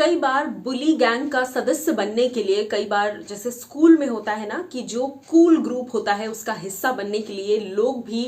कई बार बुली गैंग का सदस्य बनने के लिए, कई बार जैसे स्कूल में होता है ना कि जो कूल ग्रुप होता है उसका हिस्सा बनने के लिए लोग भी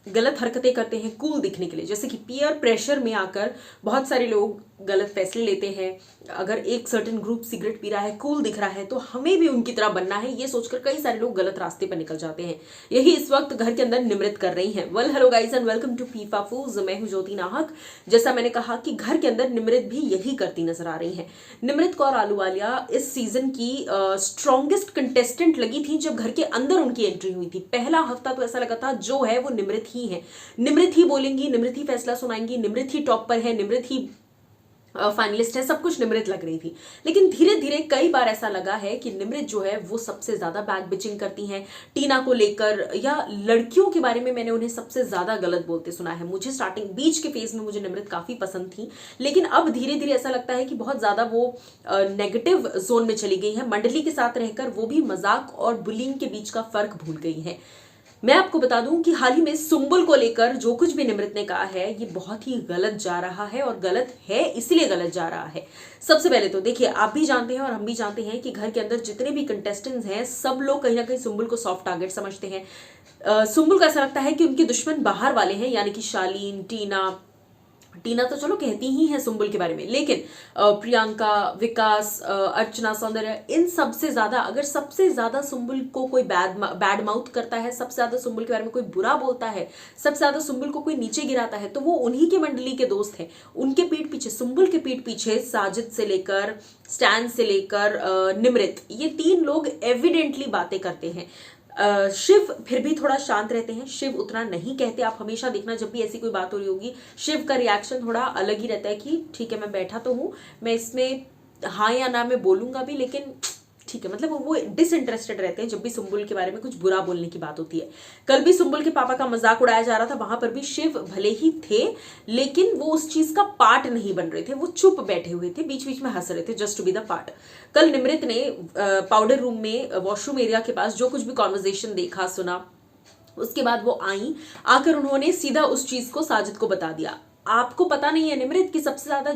गलत हरकतें करते हैं कूल दिखने के लिए। जैसे कि पीयर प्रेशर में आकर बहुत सारे लोग गलत फैसले लेते हैं। अगर एक सर्टेन ग्रुप सिगरेट पी रहा है, कूल दिख रहा है, तो हमें भी उनकी तरह बनना है, ये सोचकर कई सारे लोग गलत रास्ते पर निकल जाते हैं। यही इस वक्त घर के अंदर निमृत कर रही हैं। Well hello guys and welcome to FIFA फूज। मैं हूं ज्योति नाहक। जैसा मैंने कहा कि घर के अंदर निमृत भी यही करती नजर आ रही हैं। निमृत कौर आलूवालिया इस सीजन की स्ट्रॉन्गेस्ट कंटेस्टेंट लगी थी जब घर के अंदर उनकी एंट्री हुई थी। पहला हफ्ता तो ऐसा लगा था जो है वो निमृत ही है, निमृत ही बोलेंगी, निमृत ही फैसला सुनाएंगी, निमृत ही टॉप पर है, निमृत ही फाइनलिस्ट है, सब कुछ निमृत लग रही थी। लेकिन धीरे धीरे कई बार ऐसा लगा है कि निमृत जो है वो सबसे ज्यादा बैक बिचिंग करती हैं टीना को लेकर, या लड़कियों के बारे में मैंने उन्हें सबसे ज्यादा गलत बोलते सुना है। मुझे स्टार्टिंग बीच के फेज में मुझे निमृत काफी पसंद थी, लेकिन अब धीरे धीरे ऐसा लगता है कि बहुत ज्यादा वो नेगेटिव जोन में चली गई है। मंडली के साथ रहकर वो भी मजाक और बुलिंग के बीच का फर्क भूल गई है। मैं आपको बता दूं कि हाल ही में सुंबुल को लेकर जो कुछ भी निमृत ने कहा है ये बहुत ही गलत जा रहा है, और गलत है इसलिए गलत जा रहा है। सबसे पहले तो देखिए, आप भी जानते हैं और हम भी जानते हैं कि घर के अंदर जितने भी कंटेस्टेंट्स हैं सब लोग कहीं ना कहीं सुंबुल को सॉफ्ट टारगेट समझते हैं। सुंबुल को ऐसा लगता है कि उनके दुश्मन बाहर वाले हैं, यानी कि शालीन, टीना तो चलो कहती ही है सुंबुल के बारे में, लेकिन प्रियंका, विकास, अर्चना, सौंदर्य, इन सबसे ज्यादा अगर सबसे ज्यादा सुंबुल को कोई बैड माउथ करता है, सबसे ज्यादा सुंबुल के बारे में कोई बुरा बोलता है, सबसे ज्यादा सुंबुल को कोई नीचे गिराता है, तो वो उन्हीं के मंडली के दोस्त हैं। उनके पीठ पीछे, सुंबुल के पीठ पीछे साजिद से लेकर, स्टैन से लेकर निमृत, ये तीन लोग एविडेंटली बातें करते हैं। शिव फिर भी थोड़ा शांत रहते हैं, शिव उतना नहीं कहते। आप हमेशा देखना जब भी ऐसी कोई बात हो रही होगी शिव का रिएक्शन थोड़ा अलग ही रहता है कि ठीक है मैं बैठा तो हूं, मैं इसमें हाँ या ना मैं बोलूंगा भी, लेकिन ठीक है, मतलब वो डिसइंटरेस्टेड रहते हैं जब भी सुंबुल के बारे में कुछ बुरा बोलने की बात होती है। कल भी सुंबुल के पापा का मजाक उड़ाया जा रहा था, वहां पर भी शिव भले ही थे लेकिन वो उस चीज का पार्ट नहीं बन रहे थे, वो चुप बैठे हुए थे, बीच बीच में हंस रहे थे just to be the part. कल निमृत ने पाउडर रूम में वॉशरूम एरिया के पास जो कुछ भी कॉन्वर्जेशन देखा सुना, उसके बाद वो आई, आकर उन्होंने सीधा उस चीज को साजिद को बता दिया। आपको पता नहीं है निमृत कि सबसे ज्यादा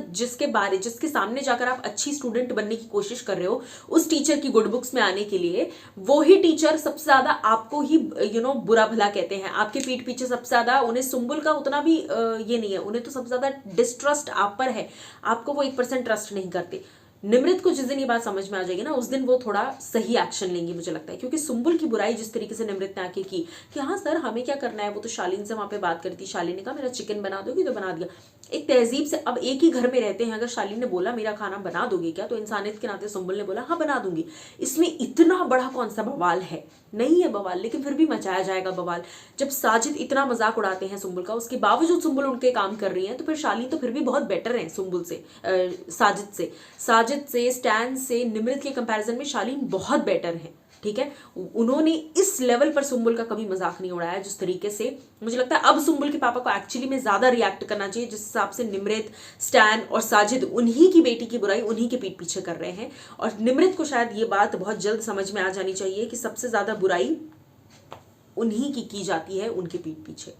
जिसके सामने जाकर आप अच्छी स्टूडेंट बनने की कोशिश कर रहे हो, उस टीचर की गुड बुक्स में आने के लिए, वो ही टीचर सबसे ज्यादा आपको ही बुरा भला कहते हैं। आपके पीठ पीछे सबसे ज्यादा उन्हें सुंबुल का उतना भी ये नहीं है, उन्हें तो सबसे ज्यादा डिस्ट्रस्ट आप पर है, आपको वो 1% ट्रस्ट नहीं करते। निमृत को जिस दिन ये बात समझ में आ जाएगी ना, उस दिन वो थोड़ा सही एक्शन लेंगी मुझे लगता है, क्योंकि सुंबुल की बुराई जिस तरीके से निमृत ने आके की कि हाँ सर हमें क्या करना है, वो तो शालीन से वहां पे बात करती, शालीन ने कहा मेरा चिकन बना दोगी तो बना दिया, एक तहजीब से। अब एक ही घर में रहते हैं, अगर शालीन ने बोला मेरा खाना बना दोगे क्या, तो इंसानियत के नाते सुंबुल ने बोला हाँ बना दूंगी। इसमें इतना बड़ा कौन सा बवाल है? नहीं है बवाल, लेकिन फिर भी मचाया जाएगा बवाल। जब साजिद इतना मजाक उड़ाते हैं सुंबुल का, उसके बावजूद सुंबुल उनके काम कर रही है, तो फिर शालीन तो फिर भी बहुत बेटर है सुंबुल से, साजिद से, स्टैन से, निमृत के कंपैरिजन में शालीन बहुत बेटर है। ठीक है, उन्होंने इस लेवल पर सुंबुल का कभी मजाक नहीं उड़ाया जिस तरीके से। मुझे लगता है अब सुंबुल के पापा को एक्चुअली में ज्यादा रिएक्ट करना चाहिए, जिस हिसाब से निमृत, स्टैन और साजिद उन्हीं की बेटी की बुराई उन्हीं के पीठ पीछे कर रहे हैं। और निमृत को शायद ये बात बहुत जल्द समझ में आ जानी चाहिए कि सबसे ज्यादा बुराई उन्हीं की जाती है उनके पीठ पीछे।